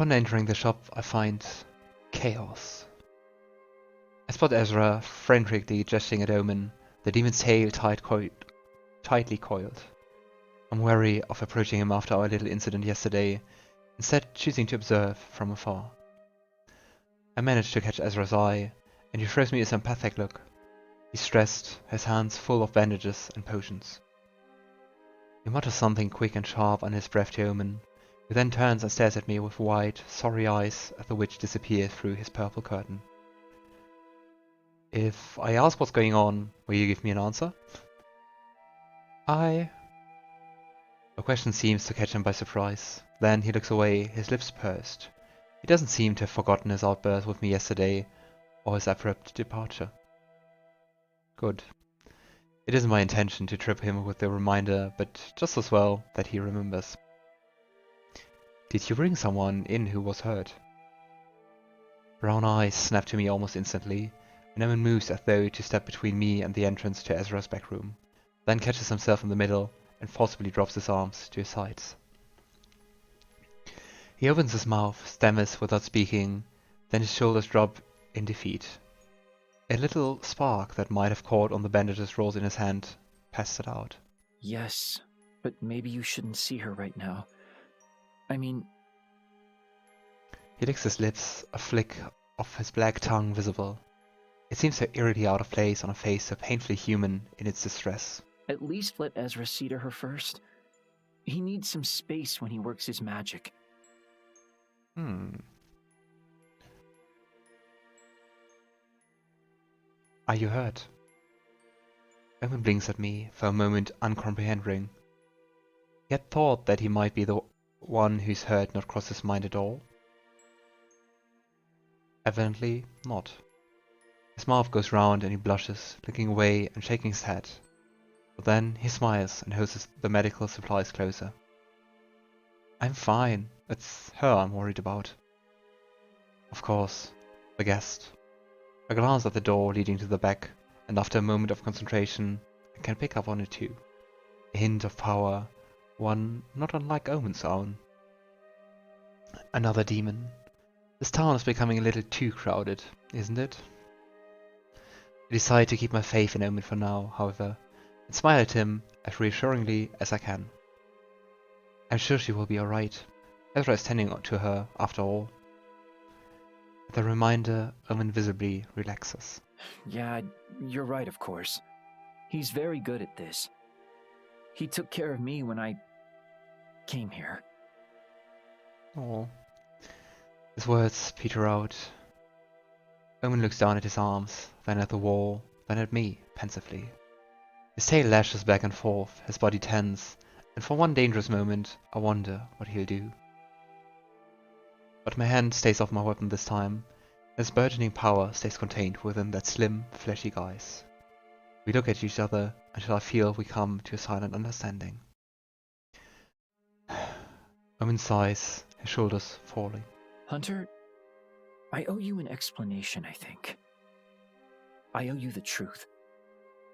Upon entering the shop, I find chaos. I spot Ezra frantically gesturing at Omen, the demon's tail tightly coiled. I'm wary of approaching him after our little incident yesterday, instead choosing to observe from afar. I manage to catch Ezra's eye, and he throws me a sympathetic look. He's stressed, his hands full of bandages and potions. He mutters something quick and sharp under his breath to Omen, who then turns and stares at me with wide, sorry eyes as the witch disappears through his purple curtain. If I ask what's going on, will you give me an answer? The question seems to catch him by surprise. Then he looks away, his lips pursed. He doesn't seem to have forgotten his outburst with me yesterday, or his abrupt departure. Good. It isn't my intention to trip him with the reminder, but just as well that he remembers. Did you bring someone in who was hurt? Brown eyes snap to me almost instantly, and Omen moves as though to step between me and the entrance to Ezra's back room, then catches himself in the middle and forcibly drops his arms to his sides. He opens his mouth, stammers without speaking, then his shoulders drop in defeat. A little spark that might have caught on the bandages rolls in his hand, passes it out. Yes, but maybe you shouldn't see her right now. I mean... He licks his lips, a flick of his black tongue visible. It seems so eerily out of place on a face so painfully human in its distress. At least let Ezra see to her first. He needs some space when he works his magic. Are you hurt? Omen blinks at me, for a moment uncomprehending. He had thought that he might be the one whose hurt not crossed his mind at all. Evidently not. His mouth goes round and he blushes, looking away and shaking his head. But then he smiles and holds the medical supplies closer. I'm fine. It's her I'm worried about. Of course, the guest. I glance at the door leading to the back, and after a moment of concentration, I can pick up on it too. A hint of power, one not unlike Omen's own. Another demon. This town is becoming a little too crowded, isn't it? I decide to keep my faith in Omen for now, however, and smile at him as reassuringly as I can. I'm sure she will be alright. Ezra is tending to her, after all. At the reminder, Omen visibly relaxes. Yeah, you're right, of course. He's very good at this. He took care of me when I came here. Oh. His words peter out. Omen looks down at his arms, then at the wall, then at me, pensively. His tail lashes back and forth, his body tense, and for one dangerous moment, I wonder what he'll do. But my hand stays off my weapon this time, and his burgeoning power stays contained within that slim, fleshy guise. We look at each other until I feel we come to a silent understanding. Omen sighs, his shoulders falling. Hunter, I owe you an explanation, I think. I owe you the truth.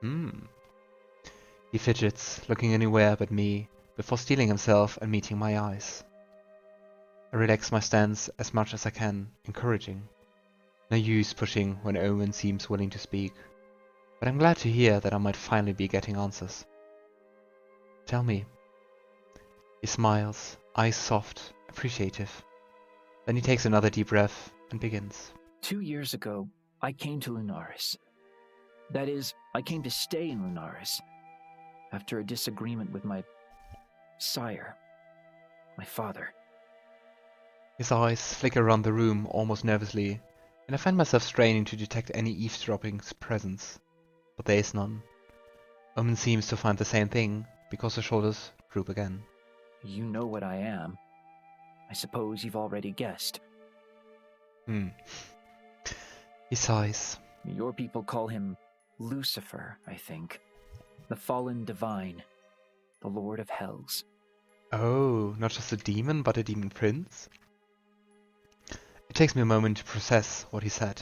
He fidgets, looking anywhere but me, before steeling himself and meeting my eyes. I relax my stance as much as I can, encouraging. No use pushing when Omen seems willing to speak, but I'm glad to hear that I might finally be getting answers. Tell me. He smiles, eyes soft, appreciative. Then he takes another deep breath and begins. 2 years ago, I came to Lunaris. That is, I came to stay in Lunaris, after a disagreement with my sire, my father. His eyes flicker around the room almost nervously, and I find myself straining to detect any eavesdropping presence, but there is none. Omen seems to find the same thing, because her shoulders droop again. You know what I am. I suppose you've already guessed. He sighs. Your people call him Lucifer, I think. The fallen divine, the lord of hells. Oh, not just a demon, but a demon prince? It takes me a moment to process what he said.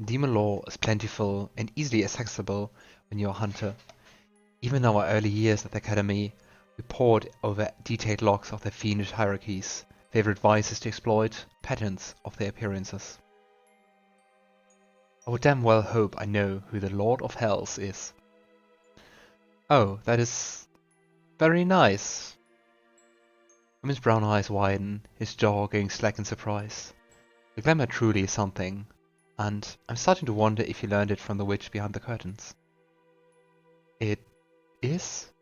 Demon lore is plentiful and easily accessible when you're a hunter. Even in our early years at the academy, we pored over detailed logs of their fiendish hierarchies, favorite vice is to exploit patterns of their appearances. I would damn well hope I know who the Lord of Hells is. Oh, that is very nice. Omen's brown eyes widen, his jaw going slack in surprise. The glamour truly is something, and I'm starting to wonder if he learned it from the witch behind the curtains. It is?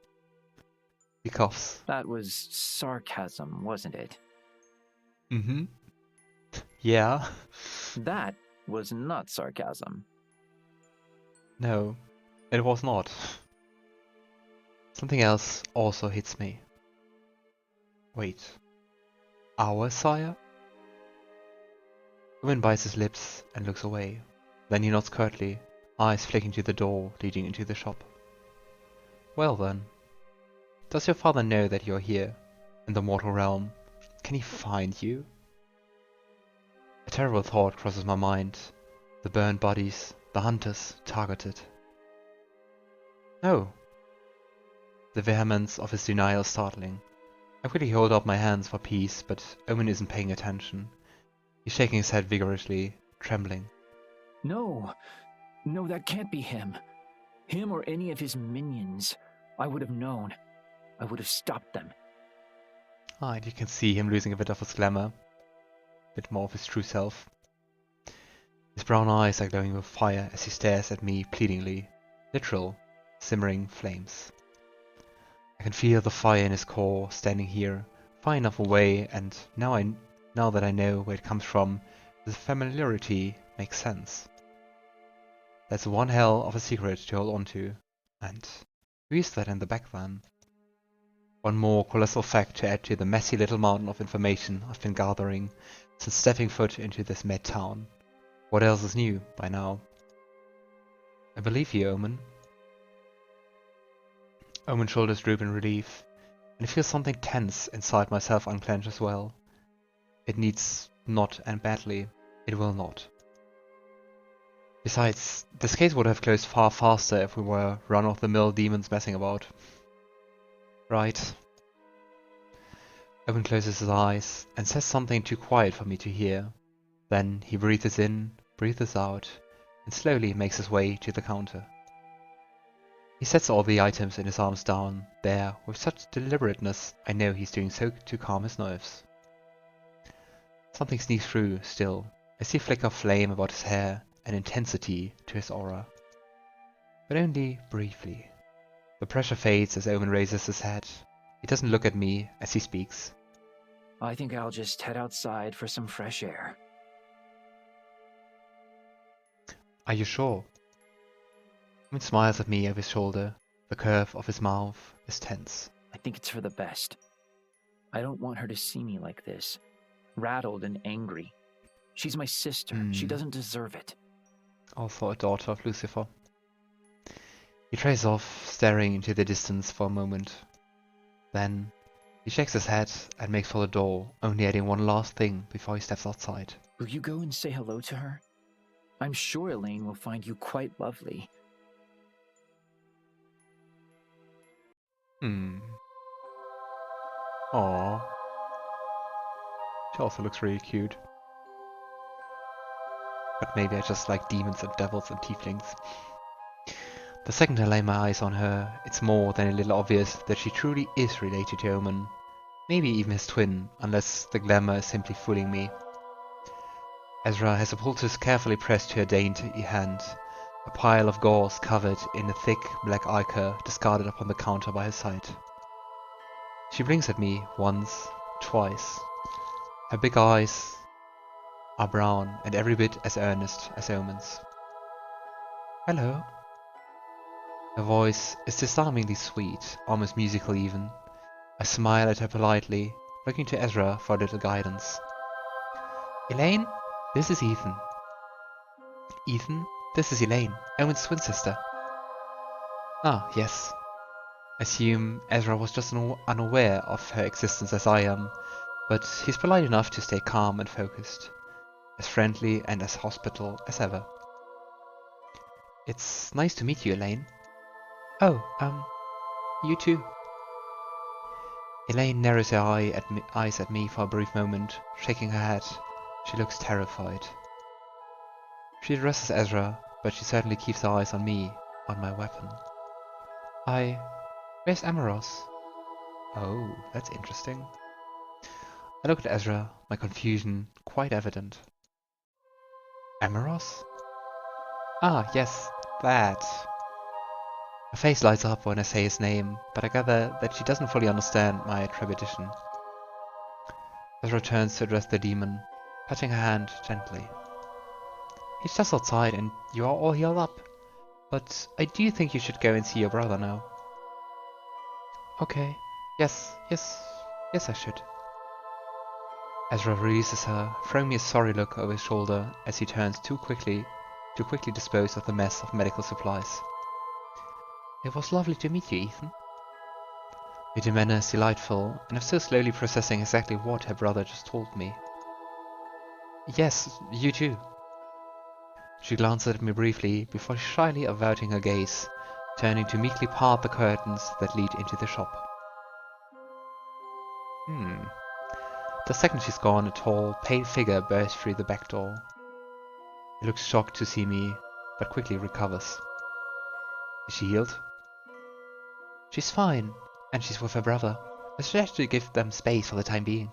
He coughs. That was sarcasm, wasn't it? Mm-hmm. Yeah. That was not sarcasm. No, it was not. Something else also hits me. Wait. Our sire? Omen bites his lips and looks away. Then he nods curtly, eyes flicking to the door leading into the shop. Well then. Does your father know that you're here, in the mortal realm? Can he find you? A terrible thought crosses my mind. The burned bodies, the hunters targeted. No. The vehemence of his denial is startling. I quickly hold up my hands for peace, but Omen isn't paying attention. He's shaking his head vigorously, trembling. No, that can't be him. Him or any of his minions. I would have known. I would have stopped them. And you can see him losing a bit of his glamour. A bit more of his true self. His brown eyes are glowing with fire as he stares at me pleadingly. Literal, simmering flames. I can feel the fire in his core standing here, far enough away, and now that I know where it comes from, the familiarity makes sense. That's one hell of a secret to hold on to. And who is that in the back then? One more colossal fact to add to the messy little mountain of information I've been gathering since stepping foot into this mad town. What else is new by now? I believe you, Omen. Omen's shoulders droop in relief, and I feel something tense inside myself unclench as well. It needs not, and badly. It will not. Besides, this case would have closed far faster if we were run-of-the-mill demons messing about. Right. Omen closes his eyes and says something too quiet for me to hear. Then he breathes in, breathes out, and slowly makes his way to the counter. He sets all the items in his arms down, there, with such deliberateness I know he's doing so to calm his nerves. Something sneaks through, still. I see a flicker of flame about his hair, and intensity to his aura. But only briefly. The pressure fades as Omen raises his head. He doesn't look at me as he speaks. I think I'll just head outside for some fresh air. Are you sure? Omen smiles at me over his shoulder. The curve of his mouth is tense. I think it's for the best. I don't want her to see me like this, rattled and angry. She's my sister. She doesn't deserve it. Also a daughter of Lucifer. He trails off, staring into the distance for a moment. Then he shakes his head and makes for the door, only adding one last thing before he steps outside. Will you go and say hello to her? I'm sure Elaine will find you quite lovely. Aww. She also looks really cute. But maybe I just like demons and devils and tieflings. The second I lay my eyes on her, it's more than a little obvious that she truly is related to Omen. Maybe even his twin, unless the glamour is simply fooling me. Ezra has a poultice carefully pressed to her dainty hand, a pile of gauze covered in a thick black ichor discarded upon the counter by her side. She blinks at me once, twice. Her big eyes are brown and every bit as earnest as Omen's. Hello. Her voice is disarmingly sweet, almost musical even. I smile at her politely, looking to Ezra for a little guidance. Elaine, this is Ethan. Ethan, this is Elaine, Omen's twin sister. Ah, yes. I assume Ezra was just unaware of her existence as I am, but he's polite enough to stay calm and focused, as friendly and as hospitable as ever. It's nice to meet you, Elaine. Oh, you too. Elaine narrows her eyes at me for a brief moment, shaking her head. She looks terrified. She addresses Ezra, but she certainly keeps her eyes on me, on my weapon. Where's Amaros? Oh, that's interesting. I look at Ezra, my confusion quite evident. Amaros? Ah, yes, that. Her face lights up when I say his name, but I gather that she doesn't fully understand my trepidation. Ezra turns to address the demon, patting her hand gently. He's just outside and you are all healed up, but I do think you should go and see your brother now. Okay, yes, I should. Ezra releases her, throwing me a sorry look over his shoulder as he turns to quickly dispose of the mess of medical supplies. It was lovely to meet you, Ethan. Your demeanor is delightful, and I'm still slowly processing exactly what her brother just told me. Yes, you too. She glances at me briefly before shyly averting her gaze, turning to meekly part the curtains that lead into the shop. The second she's gone, a tall, pale figure bursts through the back door. He looks shocked to see me, but quickly recovers. Is she healed? She's fine, and she's with her brother. I suggest you give them space for the time being.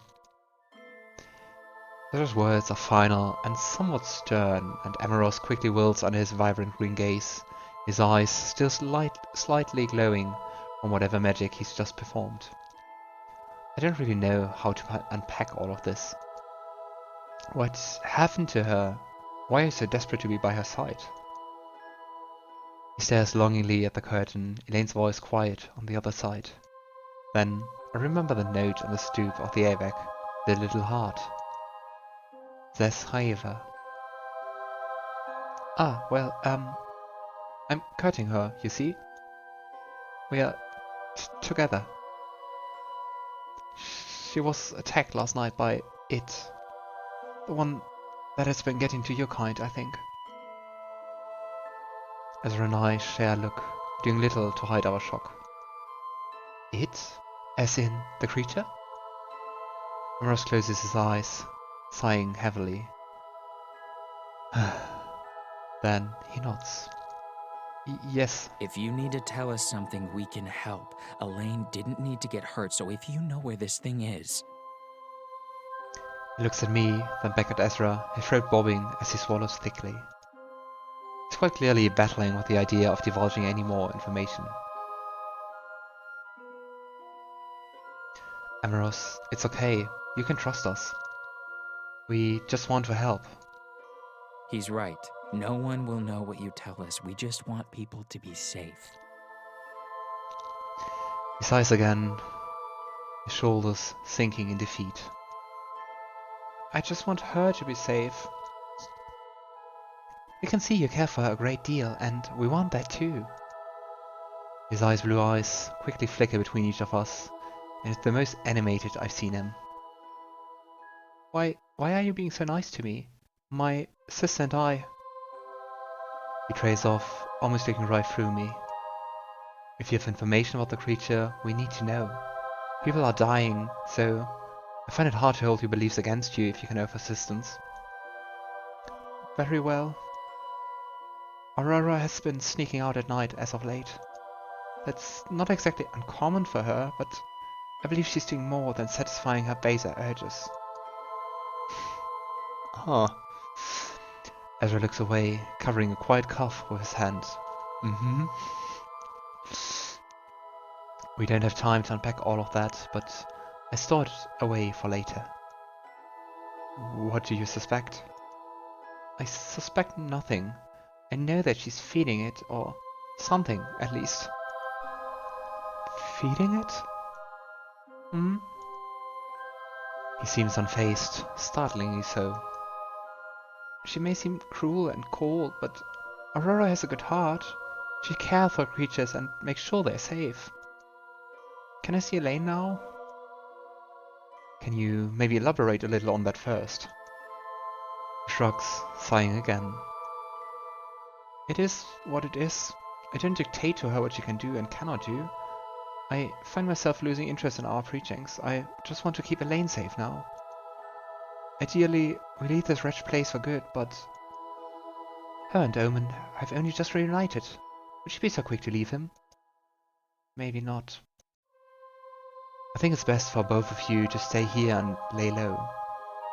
Ezra's words are final and somewhat stern, and Amaros quickly wilts under his vibrant green gaze, his eyes still slightly glowing from whatever magic he's just performed. I don't really know how to unpack all of this. What's happened to her? Why are you so desperate to be by her side? He stares longingly at the curtain, Elaine's voice quiet on the other side. Then I remember the note on the stoop of the airbag, the little heart. There's Haiva. Ah, well, I'm courting her, you see? We are together. She was attacked last night by it. The one that has been getting to your kind, I think. Ezra and I share a look, doing little to hide our shock. It? As in the creature? Amaros closes his eyes, sighing heavily. Then he nods. Yes. If you need to tell us something, we can help. Elaine didn't need to get hurt, so if you know where this thing is... He looks at me, then back at Ezra, his throat bobbing as he swallows thickly. He's quite clearly battling with the idea of divulging any more information. Amaros, it's okay. You can trust us. We just want to help. He's right. No one will know what you tell us. We just want people to be safe. He sighs again, his shoulders sinking in defeat. I just want her to be safe. We can see you care for her a great deal, and we want that too. His blue eyes quickly flicker between each of us, and it's the most animated I've seen him. Why are you being so nice to me? My sister and I... He trails off, almost looking right through me. If you have information about the creature, we need to know. People are dying, so I find it hard to hold your beliefs against you if you can offer assistance. Very well. Aurora has been sneaking out at night as of late. That's not exactly uncommon for her, but I believe she's doing more than satisfying her baser urges. Huh. Ezra looks away, covering a quiet cough with his hand. We don't have time to unpack all of that, but I stored it away for later. What do you suspect? I suspect nothing. I know that she's feeding it, or something, at least. Feeding it? He seems unfazed, startlingly so. She may seem cruel and cold, but Aurora has a good heart. She cares for creatures and makes sure they're safe. Can I see Elaine now? Can you maybe elaborate a little on that first? He shrugs, sighing again. It is what it is. I don't dictate to her what she can do and cannot do. I find myself losing interest in our preachings. I just want to keep Elaine safe now. Ideally, we leave this wretched place for good, but her and Omen have only just reunited. Would she be so quick to leave him? Maybe not. I think it's best for both of you to stay here and lay low.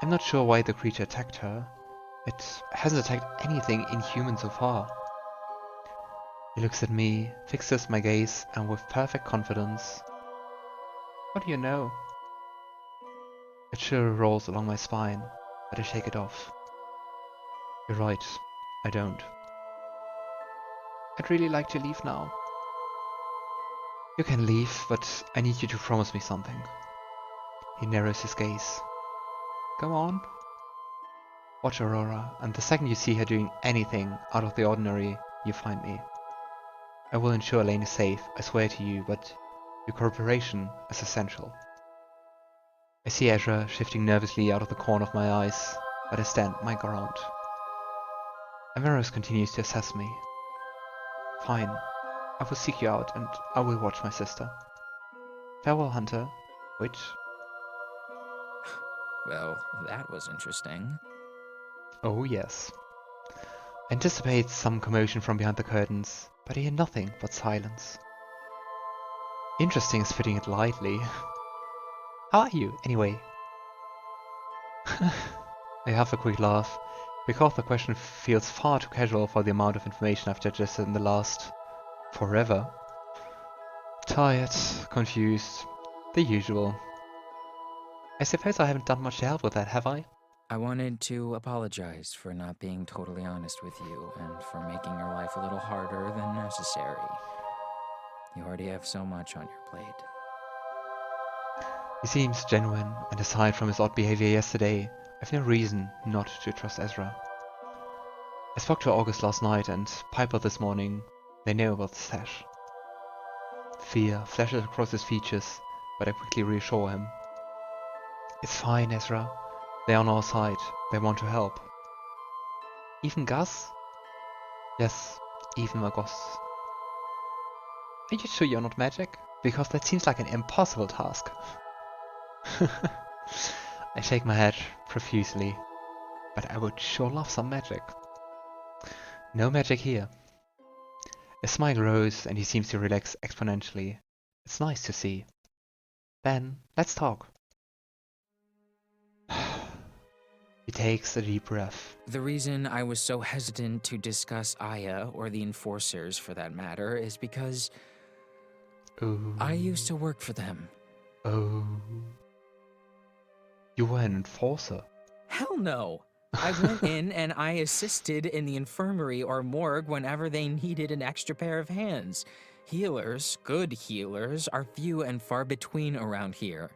I'm not sure why the creature attacked her. It hasn't attacked anything inhuman so far. He looks at me, fixes my gaze, and with perfect confidence. What do you know? A chill rolls along my spine, but I shake it off. You're right, I don't. I'd really like to leave now. You can leave, but I need you to promise me something. He narrows his gaze. Go on. Watch Aurora, and the second you see her doing anything out of the ordinary, you find me. I will ensure Elaine is safe, I swear to you, but your cooperation is essential. I see Ezra shifting nervously out of the corner of my eyes, but I stand my ground. Amaros continues to assess me. Fine. I will seek you out, and I will watch my sister. Farewell, Hunter. Which? Well, that was interesting. Oh yes. I anticipate some commotion from behind the curtains, but I hear nothing but silence. Interesting is fitting it lightly. How are you, anyway? I have a quick laugh, because the question feels far too casual for the amount of information I've digested in the last forever. Tired, confused, the usual. I suppose I haven't done much to help with that, have I? I wanted to apologize for not being totally honest with you and for making your life a little harder than necessary. You already have so much on your plate. He seems genuine, and aside from his odd behavior yesterday, I've no reason not to trust Ezra. I spoke to August last night and Piper this morning. They know about the stash. Fear flashes across his features, but I quickly reassure him. It's fine, Ezra. They're on our side. They want to help. Even Gus? Yes, even August. Are you sure you're not magic? Because that seems like an impossible task. I shake my head profusely, but I would sure love some magic. No magic here. A smile grows and he seems to relax exponentially. It's nice to see. Then, let's talk. He takes a deep breath. The reason I was so hesitant to discuss Aya, or the Enforcers for that matter, is because Oh. I used to work for them. Oh. You were an enforcer. Hell no! I went in and I assisted in the infirmary or morgue whenever they needed an extra pair of hands. Healers, good healers, are few and far between around here.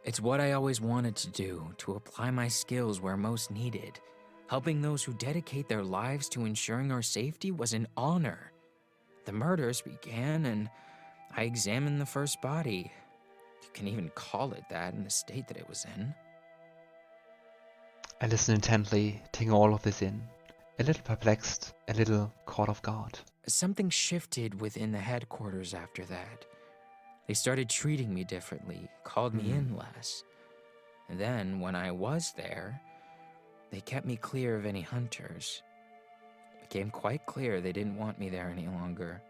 It's what I always wanted to do, to apply my skills where most needed. Helping those who dedicate their lives to ensuring our safety was an honor. The murders began and I examined the first body. You can even call it that in the state that it was in. I listen intently, taking all of this in. A little perplexed, a little caught off guard. Something shifted within the headquarters after that. They started treating me differently, called me in less. And then, when I was there, they kept me clear of any hunters. It became quite clear they didn't want me there any longer.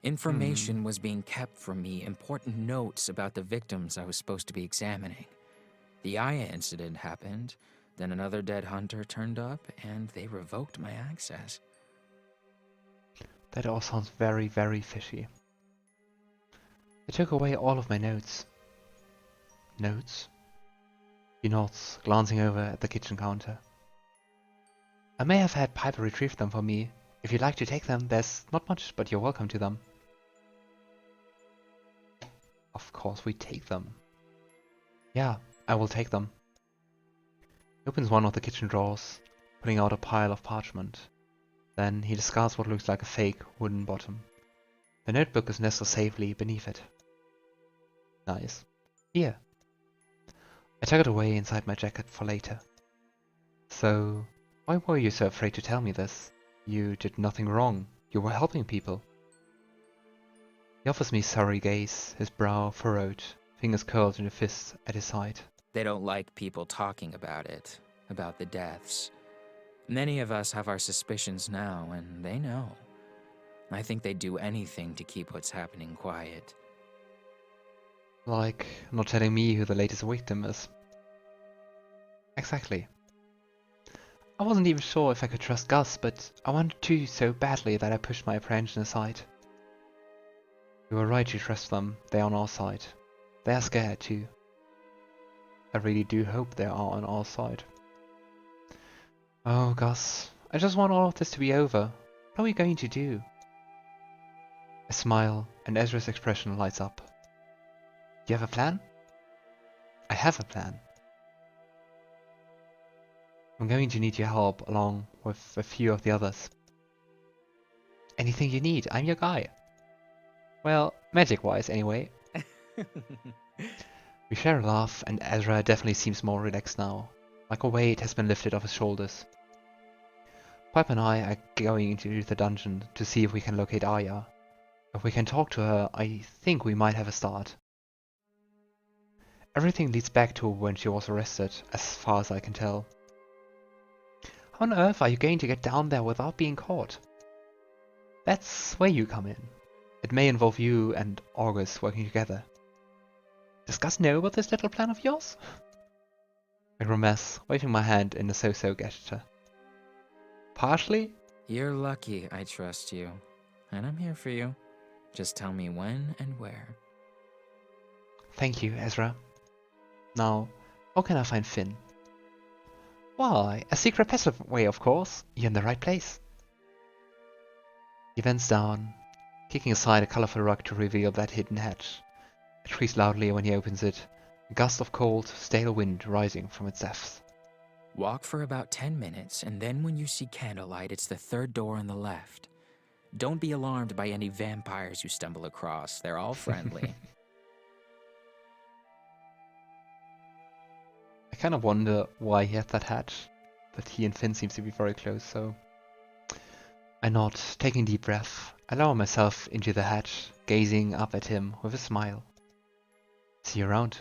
Information was being kept from me, important notes about the victims I was supposed to be examining. The Aya incident happened, then another dead hunter turned up, and they revoked my access. That all sounds very, very fishy. They took away all of my notes. Notes? He nods, glancing over at the kitchen counter. I may have had Piper retrieve them for me. If you'd like to take them, there's not much, but you're welcome to them. Of course we take them. Yeah, I will take them. He opens one of the kitchen drawers, pulling out a pile of parchment. Then he discards what looks like a fake wooden bottom. The notebook is nestled safely beneath it. Nice. Here. I tuck it away inside my jacket for later. So, why were you so afraid to tell me this? You did nothing wrong. You were helping people. He offers me a sorry gaze, his brow furrowed, fingers curled in a fist at his side. They don't like people talking about it, about the deaths. Many of us have our suspicions now, and they know. I think they'd do anything to keep what's happening quiet. Like not telling me who the latest victim is. Exactly. I wasn't even sure if I could trust Gus, but I wanted to so badly that I pushed my apprehension aside. You were right to trust them, they're on our side. They're scared too. I really do hope they are on our side. Oh Gus, I just want all of this to be over. What are we going to do? I smile, and Ezra's expression lights up. You have a plan? I have a plan. I'm going to need your help along with a few of the others. Anything you need, I'm your guy. Well, magic-wise anyway. We share a laugh, and Ezra definitely seems more relaxed now, like a weight has been lifted off his shoulders. Pipe and I are going into the dungeon to see if we can locate Arya. If we can talk to her, I think we might have a start. Everything leads back to when she was arrested, as far as I can tell. How on earth are you going to get down there without being caught? That's where you come in. It may involve you and August working together. Does Gus know about this little plan of yours? I grimace, waving my hand in a so-so gesture. Partially? You're lucky I trust you, and I'm here for you. Just tell me when and where. Thank you, Ezra. Now, how can I find Finn? Why, a secret passageway, of course. You're in the right place. He bends down, kicking aside a colorful rug to reveal that hidden hatch. It creaks loudly when he opens it, a gust of cold, stale wind rising from its depths. Walk for about 10 minutes, and then when you see candlelight, it's the third door on the left. Don't be alarmed by any vampires you stumble across. They're all friendly. I kind of wonder why he had that hatch, but he and Finn seems to be very close, so... I nod, taking a deep breath. I lower myself into the hatch, gazing up at him with a smile. See you around.